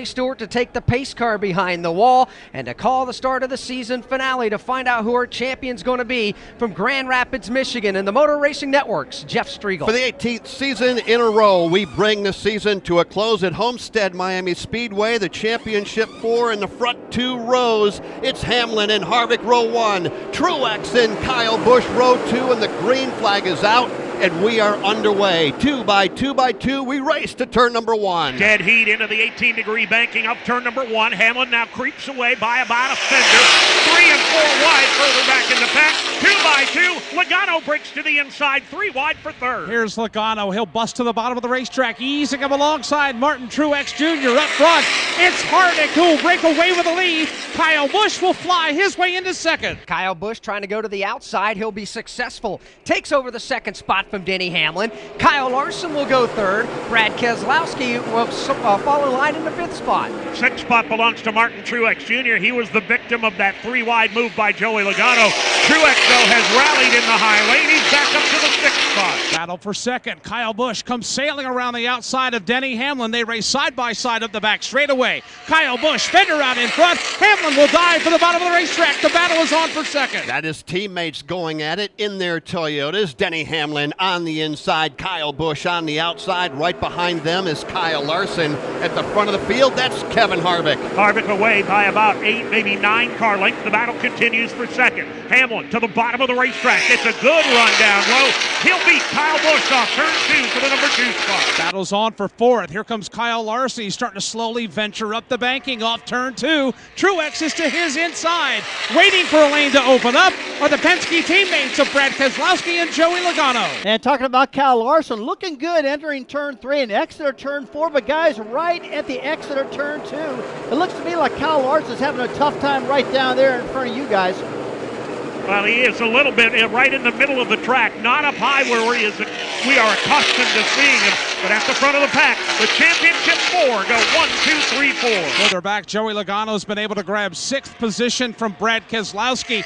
Stewart to take the pace car behind the wall and to call the start of the season finale to find out who our champion's going to be from Grand Rapids, Michigan, and the Motor Racing Network's Jeff Striegel. For the 18th season in a row, we bring the season to a close at Homestead Miami Speedway. The championship 4 in the front 2 rows. It's Hamlin and Harvick row 1, Truex and Kyle Busch row 2, and the green flag is out. And we are underway. 2 by 2 by 2. We race to turn number 1. Dead heat into the 18-degree banking up turn number 1. Hamlin now creeps away by about a fender. 3 and 4 wide further back in the pack. 2 by 2. Logano breaks to the inside. 3 wide for third. Here's Logano. He'll bust to the bottom of the racetrack, easing him alongside Martin Truex Jr. up front. It's Harvick who will break away with the lead. Kyle Busch will fly his way into second. Kyle Busch trying to go to the outside. He'll be successful. Takes over the second spot from Denny Hamlin. Kyle Larson will go third. Brad Keselowski will follow line in the 5th spot. 6th spot belongs to Martin Truex Jr. He was the victim of that 3-wide move by Joey Logano. Truex, though, has rallied in the high lane. He's back up to the 6th spot. Battle for second. Kyle Busch comes sailing around the outside of Denny Hamlin. They race side by side up the back straightaway. Kyle Busch, fender out in front. Hamlin will dive for the bottom of the racetrack. The battle is on for second. That is teammates going at it in their Toyotas. Denny Hamlin on the inside, Kyle Busch on the outside. Right behind them is Kyle Larson. At the front of the field, that's Kevin Harvick. Harvick away by about 8, maybe 9 car lengths. The battle continues for second. Hamlin to the bottom of the racetrack. It's a good run down low. He'll beat Kyle Busch off turn 2 for the number 2 spot. Battle's on for 4th. Here comes Kyle Larson. He's starting to slowly venture up the banking off turn 2. Truex is to his inside. Waiting for a lane to open up are the Penske teammates of Brad Keselowski and Joey Logano. And talking about Kyle Larson, looking good entering turn 3 and Exeter turn 4, but guys, right at the Exeter turn 2, it looks to me like Kyle Larson's having a tough time right down there in front of you guys. Well, he is a little bit right in the middle of the track, not up high where we are accustomed to seeing him, but at the front of the pack, the championship 4 go 1, 2, 3, 4. Further back, Joey Logano's been able to grab 6th position from Brad Keselowski.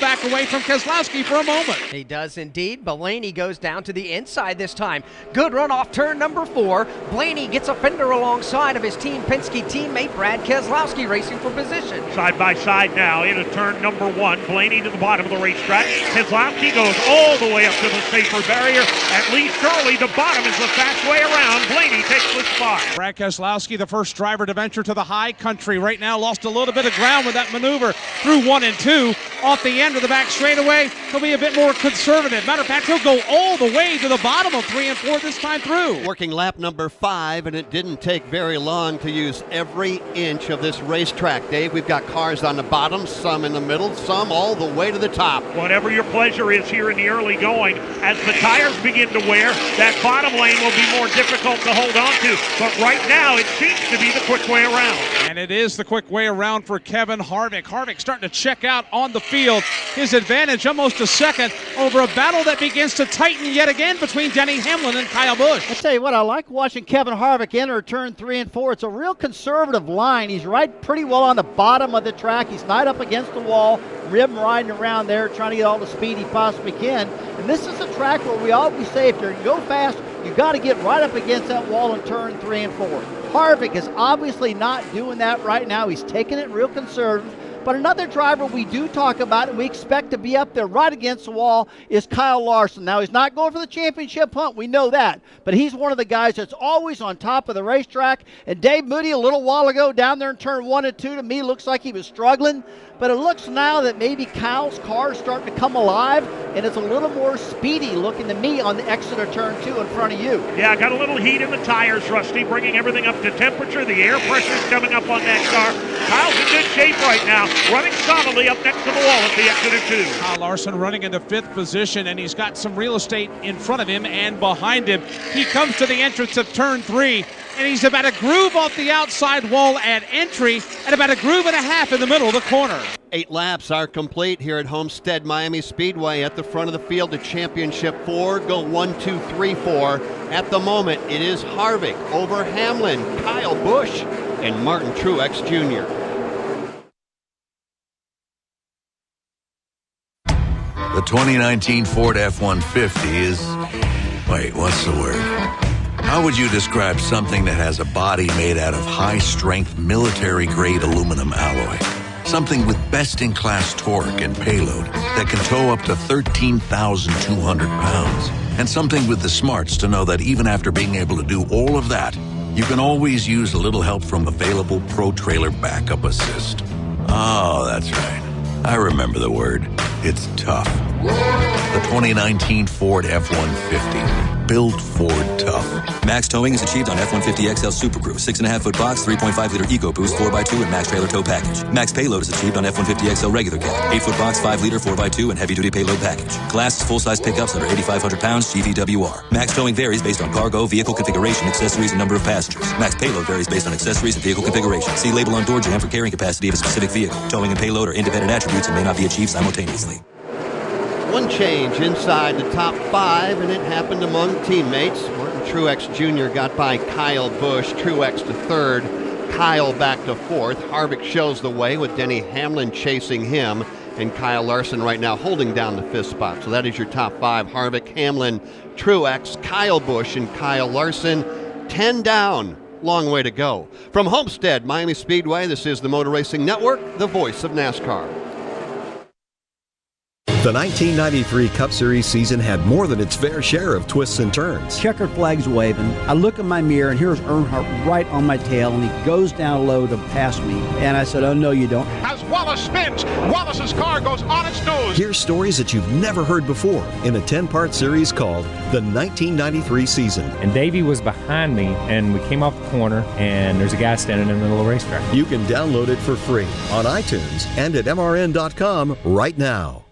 Back away from Keselowski for a moment. He does indeed. Blaney goes down to the inside this time. Good run off turn number 4. Blaney gets a fender alongside of his Team Penske teammate Brad Keselowski racing for position. Side by side now into turn number 1. Blaney to the bottom of the racetrack. Keselowski goes all the way up to the safer barrier. At least early, the bottom is the fast way around. Blaney takes the spot. Brad Keselowski, the first driver to venture to the high country right now, lost a little bit of ground with that maneuver through 1 and 2. Off the end of the back straightaway, he'll be a bit more conservative. Matter of fact, he'll go all the way to the bottom of 3 and 4 this time through. Working lap number 5, and it didn't take very long to use every inch of this racetrack, Dave. We've got cars on the bottom, some in the middle, some all the way to the top. Whatever your pleasure is here in the early going, as the tires begin to wear, that bottom lane will be more difficult to hold on to. But right now, it seems to be the quick way around. And it is the quick way around for Kevin Harvick. Harvick starting to check out on the field. His advantage almost a second over a battle that begins to tighten yet again between Denny Hamlin and Kyle Busch. I tell you what, I like watching Kevin Harvick enter turn 3 and 4. It's a real conservative line. He's right pretty well on the bottom of the track. He's not up against the wall, rhythm riding around there, trying to get all the speed he possibly can. And this is a track where we always say if you're going to go fast, you got to get right up against that wall in turn 3 and 4. Harvick is obviously not doing that right now. He's taking it real conservative. But another driver we do talk about and we expect to be up there right against the wall is Kyle Larson. Now, he's not going for the championship hunt. We know that. But he's one of the guys that's always on top of the racetrack. And Dave Moody, a little while ago, down there in turn 1 and 2, to me, looks like he was struggling. But it looks now that maybe Kyle's car is starting to come alive, and it's a little more speedy looking to me on the Exeter turn 2 in front of you. Yeah, got a little heat in the tires, Rusty, bringing everything up to temperature. The air pressure's coming up on that car. Kyle's in good shape right now, running solidly up next to the wall at the Exeter 2. Kyle Larson running into 5th position, and he's got some real estate in front of him and behind him. He comes to the entrance of turn 3. And he's about a groove off the outside wall at entry and about a groove and a half in the middle of the corner. 8 laps are complete here at Homestead Miami Speedway. At the front of the field, the championship 4 go 1, 2, 3, 4. At the moment, it is Harvick over Hamlin, Kyle Busch, and Martin Truex Jr. The 2019 Ford F-150 is Wait, what's the word? How would you describe something that has a body made out of high-strength, military-grade aluminum alloy? Something with best-in-class torque and payload that can tow up to 13,200 pounds. And something with the smarts to know that even after being able to do all of that, you can always use a little help from available Pro Trailer Backup Assist. Oh, that's right. I remember the word. It's tough. The 2019 Ford F-150. Built Ford tough. Max towing is achieved on F-150 XL Super Crew, 6.5-foot box, 3.5-liter EcoBoost, 4x2, and Max trailer tow package. Max payload is achieved on F-150 XL regular cab, 8-foot box, 5-liter, 4x2, and heavy-duty payload package. Class is full-size pickups under 8,500 pounds, GVWR. Max towing varies based on cargo, vehicle configuration, accessories, and number of passengers. Max payload varies based on accessories and vehicle configuration. See label on door jamb for carrying capacity of a specific vehicle. Towing and payload are independent attributes and may not be achieved simultaneously. One change inside the top 5, and it happened among teammates. Martin Truex Jr. got by Kyle Busch. Truex to 3rd, Kyle back to 4th. Harvick shows the way with Denny Hamlin chasing him, and Kyle Larson right now holding down the 5th spot. So that is your top 5. Harvick, Hamlin, Truex, Kyle Busch, and Kyle Larson. 10 down. Long way to go. From Homestead, Miami Speedway, this is the Motor Racing Network, the voice of NASCAR. The 1993 Cup Series season had more than its fair share of twists and turns. Checkered flags waving. I look in my mirror, and here's Earnhardt right on my tail, and he goes down low to pass me. And I said, oh, no, you don't. As Wallace spins, Wallace's car goes on its nose. Hear stories that you've never heard before in a 10-part series called The 1993 Season. And Davey was behind me, and we came off the corner, and there's a guy standing in the middle of the racetrack. You can download it for free on iTunes and at MRN.com right now.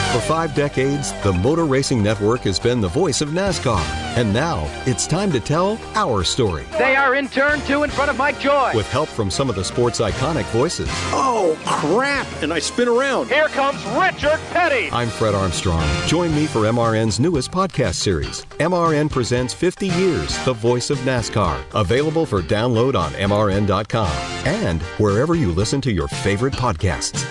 For 5 decades, the Motor Racing Network has been the voice of NASCAR. And now, it's time to tell our story. They are in turn 2 in front of Mike Joy. With help from some of the sport's iconic voices. Oh, crap! And I spin around. Here comes Richard Petty. I'm Fred Armstrong. Join me for MRN's newest podcast series. MRN Presents 50 Years, the voice of NASCAR. Available for download on MRN.com and wherever you listen to your favorite podcasts.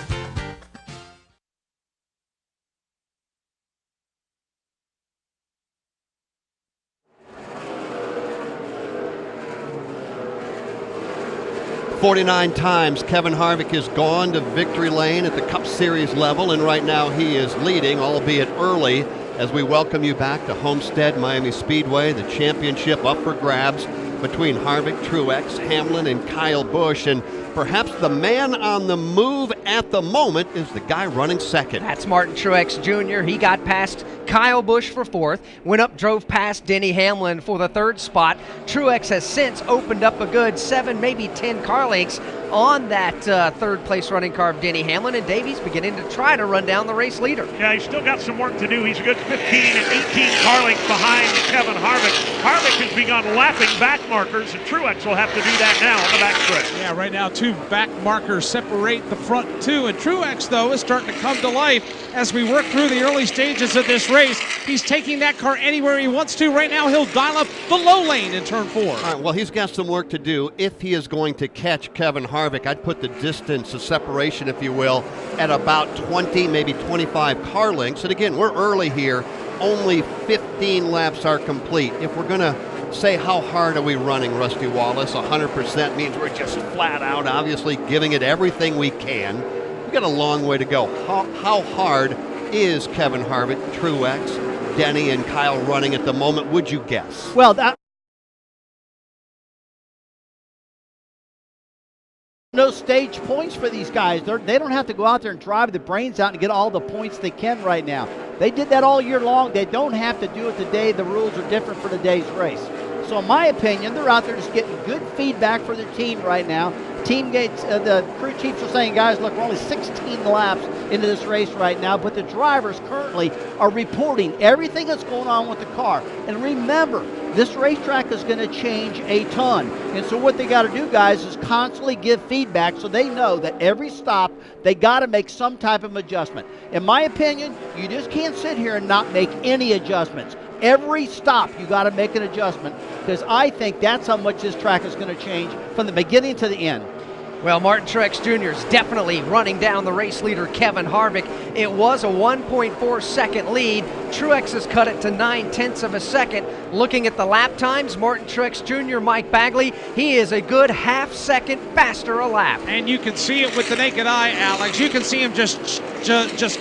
"49 times Kevin Harvick has gone to victory lane at the Cup Series level, and right now he is leading, albeit early, as we welcome you back to Homestead Miami Speedway, the championship up for grabs between Harvick, Truex, Hamlin, and Kyle Busch. And perhaps the man on the move at the moment is the guy running second. That's Martin Truex Jr. He got past Kyle Busch for 4th, went up, drove past Denny Hamlin for the 3rd spot. Truex has since opened up a good 7, maybe 10 car lengths on that 3rd place running car of Denny Hamlin, and Davies beginning to try to run down the race leader. Yeah, he's still got some work to do. He's a good 15 and 18 car lengths behind Kevin Harvick. Harvick has begun lapping back markers, and Truex will have to do that now on the back stretch. Yeah, right now 2 back markers separate the front 2, and Truex, though, is starting to come to life as we work through the early stages of this race. He's taking that car anywhere he wants to. Right now, he'll dial up the low lane in turn 4. All right, well, he's got some work to do if he is going to catch Kevin Harvick. I'd put the distance, the separation, if you will, at about 20, maybe 25 car lengths. And again, we're early here. Only 15 laps are complete. If we're going to say how hard are we running, Rusty Wallace, 100% means we're just flat out, obviously, giving it everything we can. We've got a long way to go. How hard is Kevin Harvick, Truex, Denny, and Kyle running at the moment, would you guess? Well, that no stage points for these guys. They don't have to go out there and drive the brains out and get all the points they can right now. They did that all year long. They don't have to do it today. The rules are different for today's race. So in my opinion, they're out there just getting good feedback for their team right now. The crew chiefs are saying, guys, look, we're only 16 laps into this race right now, but the drivers currently are reporting everything that's going on with the car. And remember, this racetrack is going to change a ton. And so what they got to do, guys, is constantly give feedback so they know that every stop, they got to make some type of adjustment. In my opinion, you just can't sit here and not make any adjustments. Every stop, you got to make an adjustment, because I think that's how much this track is going to change from the beginning to the end. Well, Martin Truex Jr. is definitely running down the race leader, Kevin Harvick. It was a 1.4 second lead. Truex has cut it to 9/10 of a second. Looking at the lap times, Martin Truex Jr., Mike Bagley, he is a good half second faster a lap. And you can see it with the naked eye, Alex. You can see him just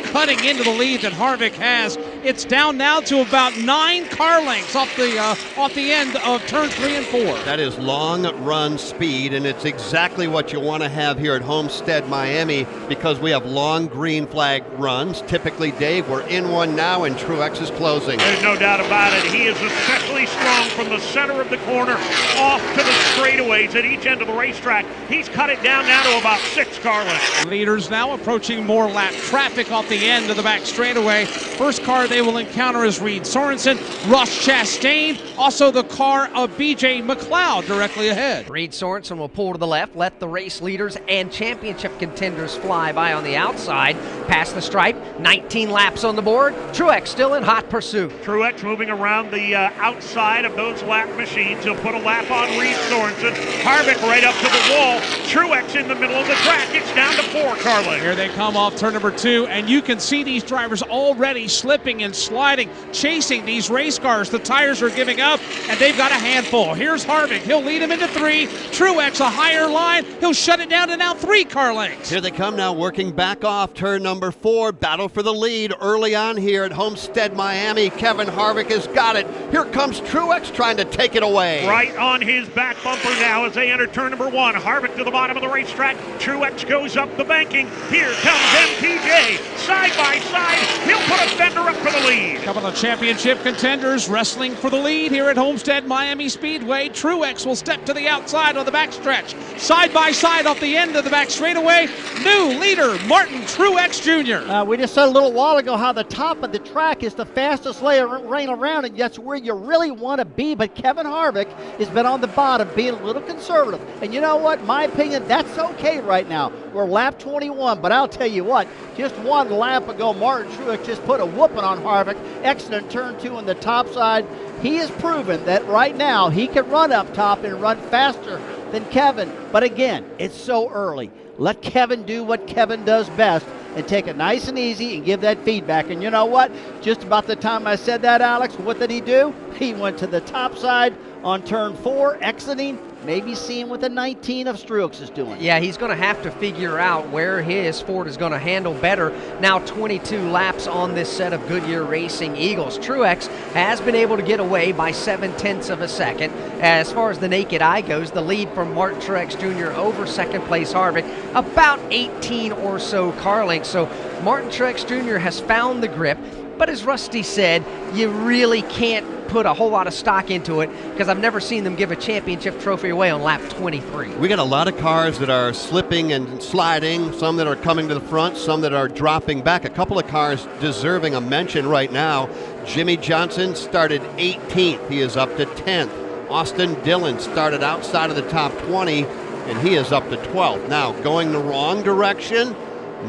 cutting into the lead that Harvick has. It's down now to about 9 car lengths off the end of turn 3 and 4. That is long run speed, and it's exactly what you want to have here at Homestead, Miami, because we have long green flag runs. Typically, Dave, we're in one now, and Truex is closing. There's no doubt about it. He is especially strong from the center of the corner off to the straightaways at each end of the racetrack. He's cut it down now to about 6 car lengths. Leaders now approaching more lap traffic off the end of the back straightaway. First car they will encounter is Reed Sorensen, Ross Chastain, also the car of B.J. McLeod directly ahead. Reed Sorensen will pull to the left, let the race leaders and championship contenders fly by on the outside. Past the stripe, 19 laps on the board. Truex still in hot pursuit. Truex moving around the outside of those lap machines. He'll put a lap on Reed Sorensen. Harvick right up to the wall. Truex in the middle of the track. It's down to 4 car lengths. Here they come off turn number 2, and you can see these drivers already slipping and sliding, chasing these race cars. The tires are giving up, and they've got a handful. Here's Harvick. He'll lead him into 3. Truex, a higher line. He'll shut it down to now 3 car lengths. Here they come now, working back off turn number 4. Battle for the lead early on here at Homestead, Miami. Kevin Harvick has got it. Here comes Truex trying to take it away. Right on his back bumper now as they enter turn number 1. Harvick to the bottom of the racetrack. Truex goes up the banking. Here comes MTJ. Side by side. He'll put a fender up for the lead. A couple of championship contenders wrestling for the lead here at Homestead Miami Speedway. Truex will step to the outside on the backstretch. Side by side off the end of the back straightaway. New leader, Martin Truex Jr. We just said a little while ago how the top of the track is the fastest lane around, and that's where you really want to be. But Kevin Harvick has been on the bottom, being a little conservative. And you know what? My opinion, that's okay right now. We're lap 21, but I'll tell you what, just 1 lap ago, Martin Truex just put a whooping on Harvick, exiting turn 2 on the top side. He has proven that right now he can run up top and run faster than Kevin. But again, it's so early. Let Kevin do what Kevin does best and take it nice and easy and give that feedback. And you know what? Just about the time I said that, Alex, what did he do? He went to the top side on turn 4, exiting, maybe seeing what the 19 of Truex is doing. Yeah, he's going to have to figure out where his Ford is going to handle better. Now 22 laps on this set of Goodyear Racing Eagles. Truex has been able to get away by 7/10 of a second. As far as the naked eye goes, the lead from Martin Truex Jr. over second place Harvick, about 18 or so car lengths. So Martin Truex Jr. has found the grip. But as Rusty said, you really can't put a whole lot of stock into it because I've never seen them give a championship trophy away on lap 23. We got a lot of cars that are slipping and sliding, some that are coming to the front, some that are dropping back. A couple of cars deserving a mention right now. Jimmy Johnson started 18th. He is up to 10th. Austin Dillon started outside of the top 20, and he is up to 12th. Now, going the wrong direction,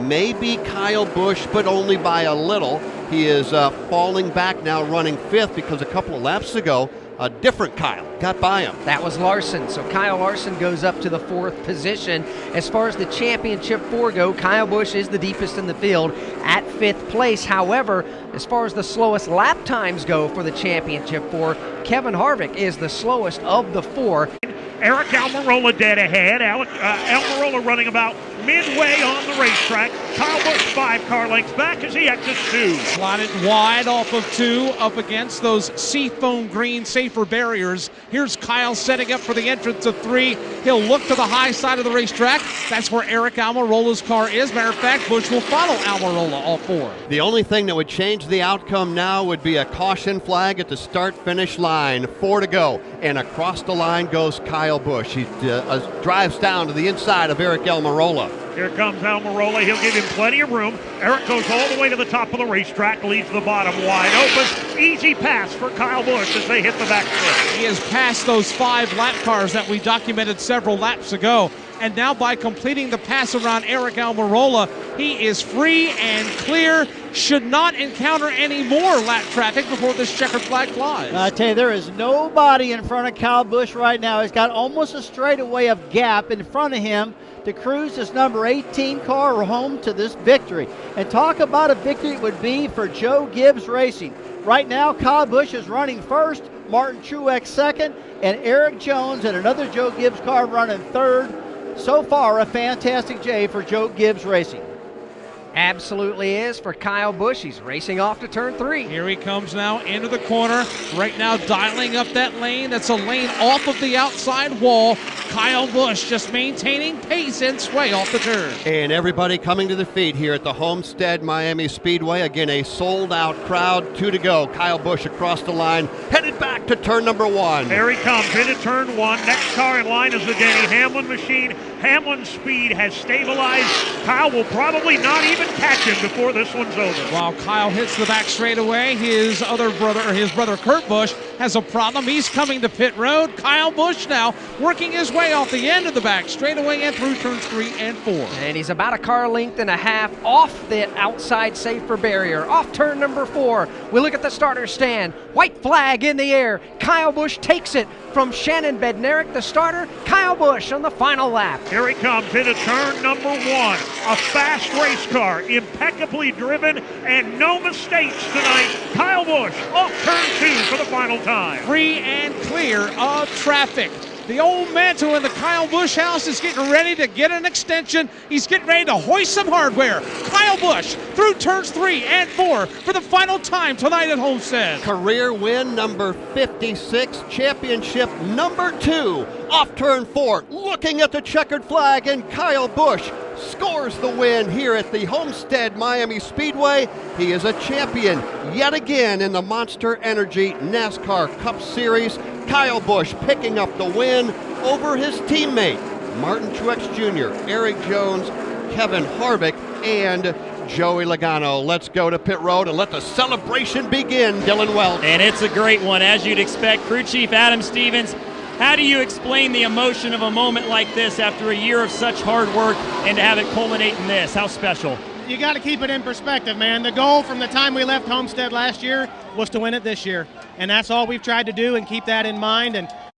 maybe Kyle Busch, but only by a little. He is falling back now, running 5th, because a couple of laps ago, a different Kyle got by him. That was Larson. So Kyle Larson goes up to the 4th position. As far as the championship 4 go, Kyle Busch is the deepest in the field at 5th place. However, as far as the slowest lap times go for the championship 4, Kevin Harvick is the slowest of the 4. Eric Almirola dead ahead. Almirola running about midway on the racetrack. Kyle Busch 5 car lengths back as he exits 2. Slotted wide off of 2 up against those seafoam green safer barriers. Here's Kyle setting up for the entrance of 3. He'll look to the high side of the racetrack. That's where Eric Almirola's car is. Matter of fact, Busch will follow Almirola all 4. The only thing that would change the outcome now would be a caution flag at the start-finish line. 4 to go, and across the line goes Kyle Busch. He drives down to the inside of Eric Almirola. Here comes Almirola. He'll give him plenty of room. Eric goes all the way to the top of the racetrack, leaves the bottom wide open. Easy pass for Kyle Busch as they hit the back stretch. He has passed those 5 lap cars that we documented several laps ago. And now by completing the pass around Eric Almirola, he is free and clear. Should not encounter any more lap traffic before this checkered flag flies. I tell you, there is nobody in front of Kyle Busch right now. He's got almost a straightaway of gap in front of him. to cruise his number 18 car home to this victory. And talk about a victory it would be for Joe Gibbs Racing. Right now, Kyle Busch is running first, Martin Truex second, and Eric Jones and another Joe Gibbs car running third. So far, a fantastic day for Joe Gibbs Racing. Absolutely is for Kyle Busch. He's racing off to turn 3. Here he comes now into the corner. Right now dialing up that lane. That's a lane off of the outside wall. Kyle Busch just maintaining pace and sway off the turn. And everybody coming to their feet here at the Homestead Miami Speedway. Again, a sold-out crowd. 2 to go. Kyle Busch across the line, headed back to turn number 1. There he comes into turn 1. Next car in line is the Denny Hamlin machine. Hamlin's speed has stabilized. Kyle will probably not even catch him before this one's over. While Kyle hits the back straightaway, his brother Kurt Busch has a problem. He's coming to pit road. Kyle Busch now working his way off the end of the back straightaway and through turns 3 and 4. And he's about a car length and a half off the outside safer barrier. Off turn number 4. We look at the starter stand. White flag in the air. Kyle Busch takes it from Shannon Bednarik, the starter. Kyle Busch on the final lap. Here he comes into turn number 1. A fast race car, impeccably driven, and no mistakes tonight. Kyle Busch off turn 2 for the final time. Free and clear of traffic. The old mantle in the Kyle Busch house is getting ready to get an extension. He's getting ready to hoist some hardware. Kyle Busch through turns 3 and 4 for the final time tonight at Homestead. Career win number 56, championship number 2. Off turn 4, looking at the checkered flag, and Kyle Busch scores the win here at the Homestead Miami Speedway. He is a champion yet again in the Monster Energy NASCAR Cup Series. Kyle Busch picking up the win over his teammate, Martin Truex Jr., Eric Jones, Kevin Harvick, and Joey Logano. Let's go to pit road and let the celebration begin, Dylan Welch. And it's a great one, as you'd expect. Crew Chief Adam Stevens, how do you explain the emotion of a moment like this after a year of such hard work and to have it culminate in this? How special? You got to keep it in perspective, man. The goal from the time we left Homestead last year was to win it this year. And that's all we've tried to do and keep that in mind. And